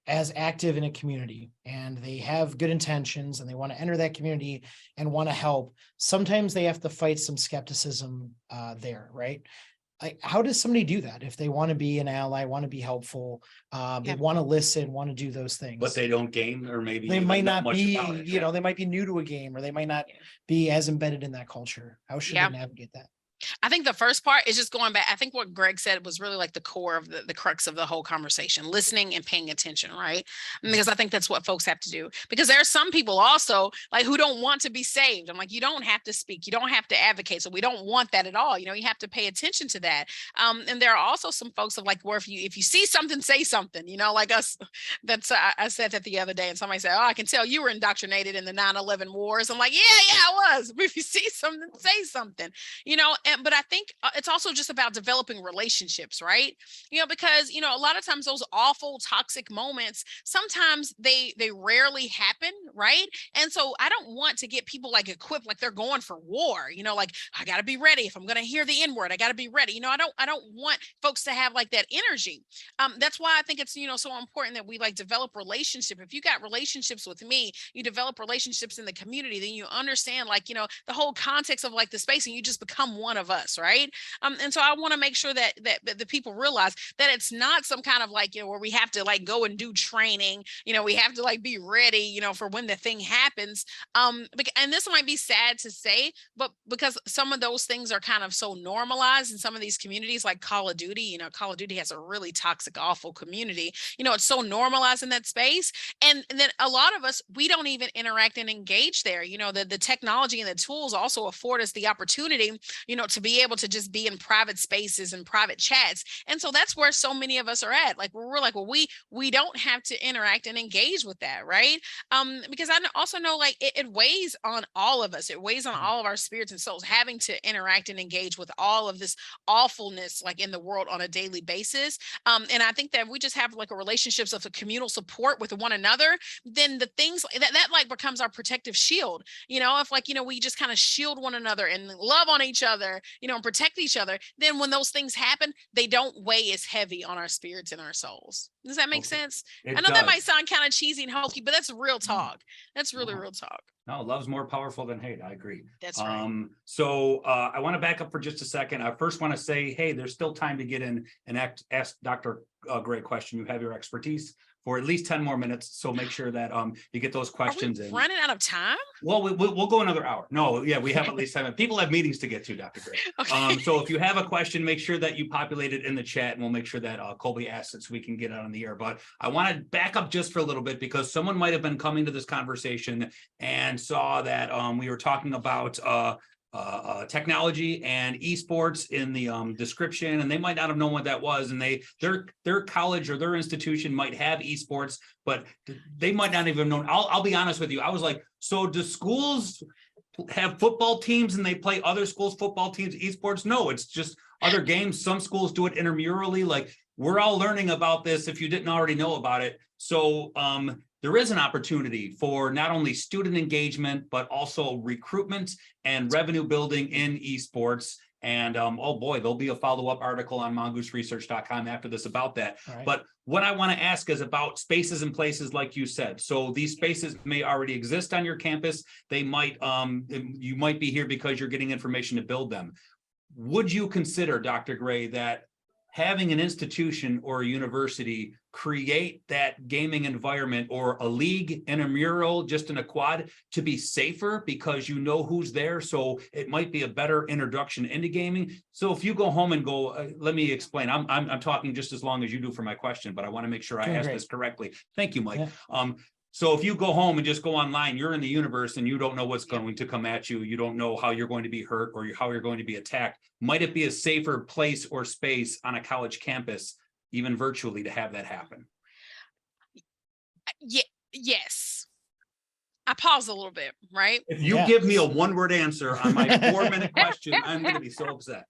as active in a community and they have good intentions and they want to enter that community and want to help, sometimes they have to fight some skepticism there, right? Like, how does somebody do that if they want to be an ally, want to be helpful, they Yeah. want to listen, want to do those things? But they don't game, or maybe They even might know not much be, about it. you know, they might be new to a game, or they might not Yeah. be as embedded in that culture. How should Yeah. they navigate that? I think the first part is just going back. I think what Greg said was really like the core of the crux of the whole conversation, listening and paying attention, right? Because I think that's what folks have to do. Because there are some people also like who don't want to be saved. I'm like, you don't have to speak, you don't have to advocate. So we don't want that at all. You know, you have to pay attention to that. And there are also some folks of like where if you see something, say something, you know, like us. That's I said that the other day, and somebody said, "Oh, I can tell you were indoctrinated in the 9/11 wars." I'm like, yeah, I was. But if you see something, say something, you know. But I think it's also just about developing relationships, right? You know, because you know a lot of times those awful toxic moments, sometimes they rarely happen, right? And so I don't want to get people like equipped like they're going for war, you know, like I got to be ready. If I'm going to hear the N word, I got to be ready. You know, I don't want folks to have like that energy. That's why I think it's, you know, so important that we like develop relationship. If you got relationships with me, you develop relationships in the community, then you understand like, you know, the whole context of like the space, and you just become one of us, right? And so I want to make sure that the people realize that it's not some kind of like, you know, where we have to like go and do training, you know, we have to like be ready, you know, for when the thing happens. And this might be sad to say, but because some of those things are kind of so normalized in some of these communities, like Call of Duty, you know, Call of Duty has a really toxic, awful community, you know, it's so normalized in that space. And then a lot of us, we don't even interact and engage there. You know, the technology and the tools also afford us the opportunity, you know, to be able to just be in private spaces and private chats. And so that's where so many of us are at. Like we're like, well, we don't have to interact and engage with that, right? Because I also know like it weighs on all of us. It weighs on all of our spirits and souls having to interact and engage with all of this awfulness like in the world on a daily basis. And I think that we just have like a relationships of a communal support with one another, then the things that like becomes our protective shield. You know, if like, you know, we just kind of shield one another and love on each other, you know, and protect each other, then when those things happen, they don't weigh as heavy on our spirits and our souls. Does that make Okay. sense? It I know that might does. sound kind of cheesy and hokey, but that's real talk. That's really No. real talk. No, love's more powerful than hate. I agree. That's right. So I want to back up for just a second. I first want to say, hey, there's still time to get in and ask Dr. Gray a question. You have your expertise for at least 10 more minutes. So make sure that you get those questions in. Running out of time? Well, we'll go another hour. No, yeah, we have at least 10. People have meetings to get to, Dr. Gray. Okay. So if you have a question, make sure that you populate it in the chat, and we'll make sure that Colby asks it so we can get it on the air. But I want to back up just for a little bit, because someone might have been coming to this conversation and saw that we were talking about technology and esports in the description, and they might not have known what that was, and their college or their institution might have esports, but they might not even know. I'll be honest with you, I was like, so do schools have football teams and they play other schools football teams esports? No, it's just other games. Some schools do it intramurally. Like, we're all learning about this if you didn't already know about it. So there is an opportunity for not only student engagement, but also recruitment and revenue building in esports. And oh boy, there'll be a follow-up article on mongooseresearch.com after this about that. Right. But what I want to ask is about spaces and places, like you said. So these spaces may already exist on your campus. They might, you might be here because you're getting information to build them. Would you consider, Dr. Gray, that having an institution or a university create that gaming environment, or a league and a mural just in a quad, to be safer because you know who's there? So it might be a better introduction into gaming. So if you go home and go, let me explain. I'm talking just as long as you do for my question, but I want to make sure I ask this correctly. Thank you, Mike. Yeah. So if you go home and just go online, you're in the universe and you don't know what's going to come at you. You don't know how you're going to be hurt or how you're going to be attacked. Might it be a safer place or space on a college campus, even virtually, to have that happen? Yeah. Yes. I pause a little bit, right? If you give me a one-word answer on my 4-minute question, I'm going to be so upset.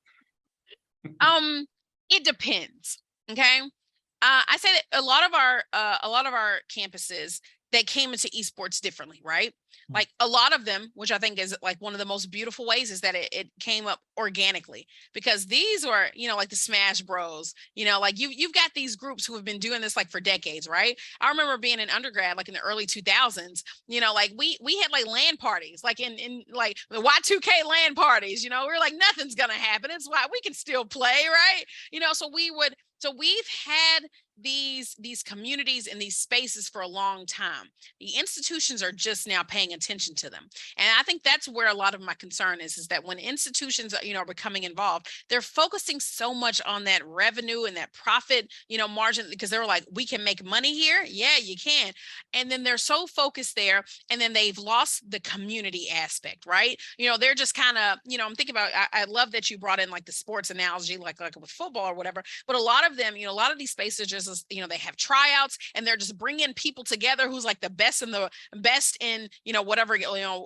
It depends. Okay. I say that a lot of our campuses that came into esports differently, right? Hmm. Like a lot of them, which I think is like one of the most beautiful ways, is that it came up organically, because these were, like the Smash Bros, like you've got these groups who have been doing this like for decades, right? I remember being an undergrad, like in the early 2000s, like we had like LAN parties, like in like the Y2K LAN parties, we were like, nothing's gonna happen. It's why we can still play, right? So we've had these communities and these spaces for a long time. The institutions are just now paying attention to them, and I think that's where a lot of my concern is that when institutions are becoming involved, they're focusing so much on that revenue and that profit margin, because they're like, we can make money here. Yeah, you can. And then they're so focused there, and then they've lost the community aspect, right? They're just kind of, I'm thinking about, I love that you brought in like the sports analogy, like with football or whatever, but a lot of them, a lot of these spaces just, they have tryouts, and they're just bringing people together who's like the best in whatever,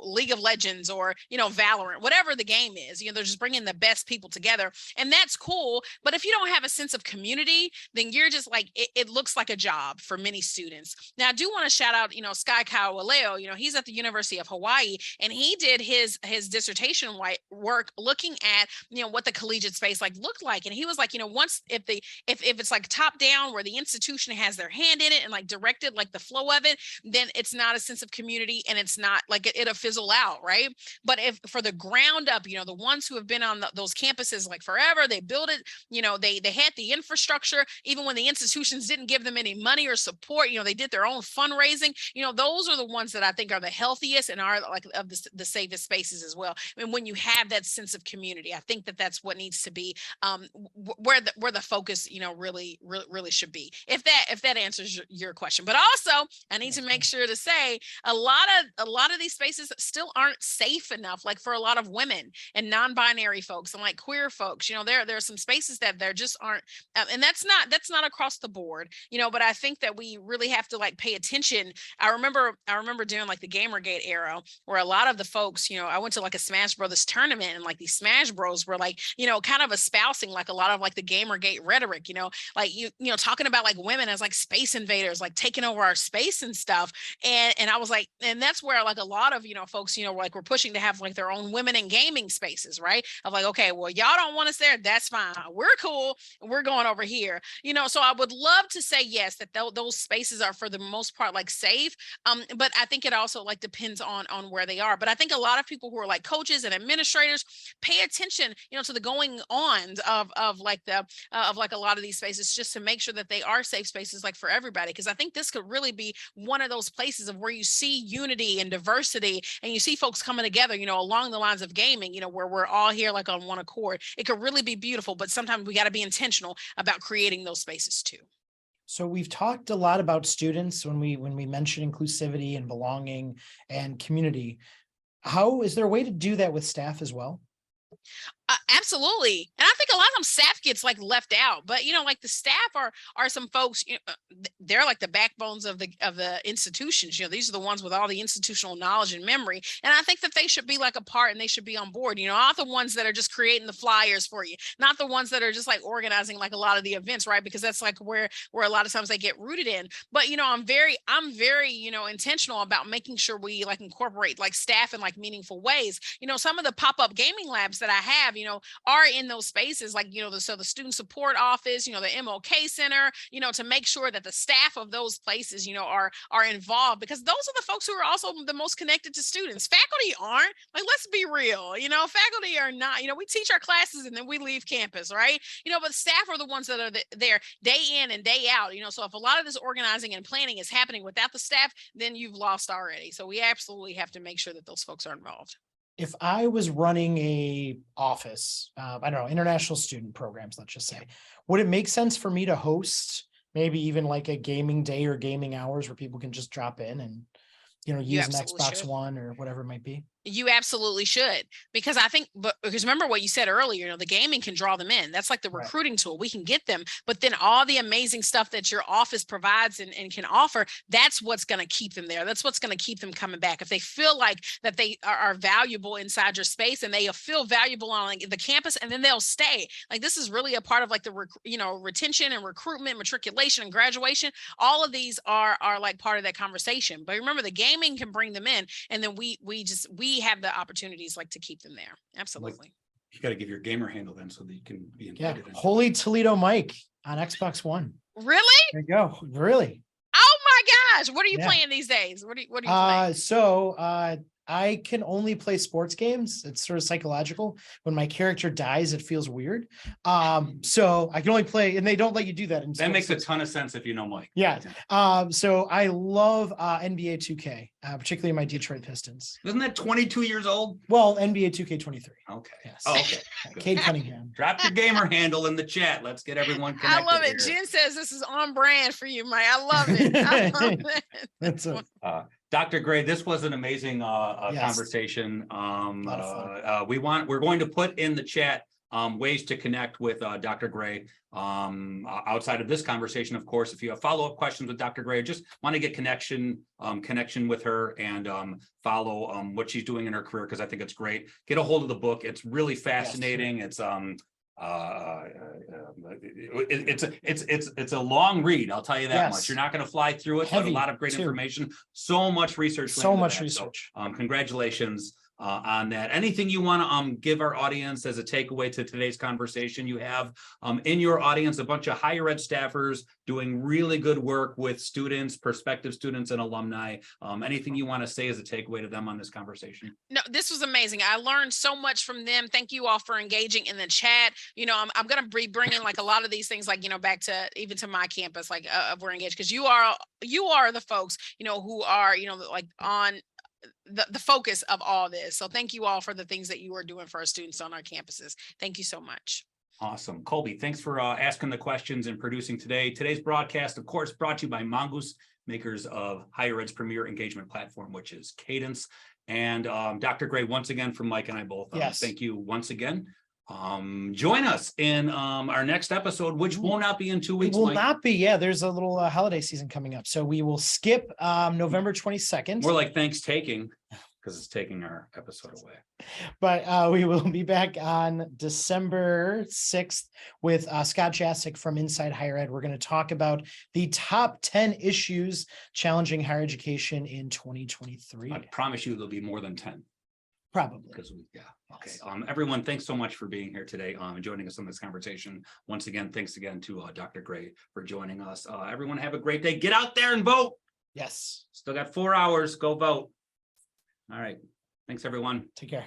League of Legends or Valorant, whatever the game is. They're just bringing the best people together, and that's cool. But if you don't have a sense of community, then you're just like, it looks like a job for many students. Now I do want to shout out Sky Kawaleo. He's at the University of Hawaii, and he did his dissertation work looking at what the collegiate space like looked like, and he was like, once if it's like top down, where the institution has their hand in it and like directed like the flow of it, then it's not a sense of community, and it's not like it'll fizzle out, right? But if for the ground up, the ones who have been on those campuses like forever, they built it, they had the infrastructure, even when the institutions didn't give them any money or support, they did their own fundraising. Those are the ones that I think are the healthiest and are like of the safest spaces as well. And when you have that sense of community, I think that that's what needs to be where the focus really should be, if that answers your question. But also, I need to make sure to say a lot of these spaces still aren't safe enough, like for a lot of women and non-binary folks and like queer folks. There are some spaces that there just aren't, and that's not across the board, but I think that we really have to like pay attention. I remember doing like the Gamergate era, where a lot of the folks, I went to like a Smash Brothers tournament, and like these Smash Bros were like, kind of espousing like a lot of like the Gamergate rhetoric, like talking about like women as like space invaders, like taking over our space and stuff. And I was like, and that's where like a lot of folks like we're pushing to have like their own women in gaming spaces, right? Of like, okay, well, y'all don't want us there, that's fine, we're cool, we're going over here. So I would love to say yes, that those spaces are for the most part like safe, but I think it also like depends on where they are. But I think a lot of people who are like coaches and administrators pay attention to the going on of like a lot of these spaces, just to make sure that they are safe spaces like for everybody, because I think this could really be one of those places of where you see unity and diversity, and you see folks coming together along the lines of gaming, where we're all here like on one accord. It could really be beautiful, but sometimes we got to be intentional about creating those spaces too. So we've talked a lot about students when we mention inclusivity and belonging and community. How is there a way to do that with staff as well? Absolutely. And I think a lot of them staff gets like left out, but like the staff are some folks, they're like the backbones of the institutions. These are the ones with all the institutional knowledge and memory. And I think that they should be like a part, and they should be on board, not the ones that are just creating the flyers for you, not the ones that are just like organizing like a lot of the events, right? Because that's like where a lot of times they get rooted in. But I'm very intentional about making sure we like incorporate like staff in like meaningful ways. Some of the pop-up gaming labs that I have, are in those spaces, like, so the student support office, the MOK center, to make sure that the staff of those places, are involved, because those are the folks who are also the most connected to students. Faculty aren't, like, let's be real, faculty are not, we teach our classes and then we leave campus, right? But staff are the ones that are there day in and day out, so if a lot of this organizing and planning is happening without the staff, then you've lost already. So we absolutely have to make sure that those folks are involved. If I was running a office, I don't know, international student programs, let's just say, would it make sense for me to host maybe even like a gaming day or gaming hours where people can just drop in and, use an Xbox One or whatever it might be? You absolutely should, because I think, but because remember what you said earlier, you know, the gaming can draw them in. That's like the Right. recruiting tool. We can get them, but then all the amazing stuff that your office provides and can offer, that's what's going to keep them there. That's what's going to keep them coming back. If they feel like that they are valuable inside your space and they feel valuable on like the campus, and then they'll stay. Like this is really a part of like the, you know, retention and recruitment, matriculation and graduation. All of these are like part of that conversation. But remember, the gaming can bring them in, and then we have the opportunities like to keep them there. Absolutely. You got to give your gamer handle then so that you can be Yeah. invited. Holy Toledo Mike on Xbox One. Really? There you go. Really. Oh my gosh. What are you Yeah. playing these days? What are you playing? So I can only play sports games. It's sort of psychological. When my character dies, it feels weird. So I can only play, and they don't let you do that. That makes a ton of sense if you know Mike. Yeah. So I love NBA 2K, particularly my Detroit Pistons. Isn't that 22 years old? Well, NBA 2K23. Okay. Yes. Oh, okay. Cade Cunningham. Drop your gamer handle in the chat. Let's get everyone connected. I love it. here. Jen says this is on brand for you, Mike. I love it. I love it. That's it. Dr. Gray, this was an amazing Yes. conversation. Lot of We're going to put in the chat ways to connect with Dr. Gray. Outside of this conversation, of course, if you have follow-up questions with Dr. Gray, just want to get connection with her and follow what she's doing in her career, because I think it's great. Get a hold of the book. It's really fascinating. Yes. It's a long read. I'll tell you that Yes. much. You're not going to fly through it, Heavy, but a lot of great too. information. So much research. So went into much that. research. So, congratulations on that. Anything you want to give our audience as a takeaway to today's conversation? You have in your audience a bunch of higher ed staffers doing really good work with students, prospective students, and alumni. Anything you want to say as a takeaway to them on this conversation? No, this was amazing. I learned so much from them. Thank you all for engaging in the chat. You know, I'm going to be bringing like a lot of these things, like, you know, back to even to my campus, like we're engaged, because you are the folks, you know, who are, you know, like on the focus of all this. So thank you all for the things that you are doing for our students on our campuses. Thank you so much. Awesome. Colby, thanks for asking the questions and producing today. Today's broadcast, of course, brought to you by Mongoose, makers of higher ed's premier engagement platform, which is Cadence. And Dr. Gray, once again, from Mike and I both, Yes. thank you once again. Join us in our next episode, which will not be in 2 weeks. It will Mike. not be. Yeah, there's a little holiday season coming up. So we will skip November 22nd. More like thanks taking, because it's taking our episode away. But we will be back on December 6th with Scott Jasek from Inside Higher Ed. We're going to talk about the top 10 issues challenging higher education in 2023. I promise you there'll be more than 10. Probably. Because okay. Everyone, thanks so much for being here today and joining us on this conversation. Once again, thanks again to Dr. Gray for joining us. Everyone have a great day. Get out there and vote. Yes. Still got 4 hours. Go vote. All right. Thanks, everyone. Take care.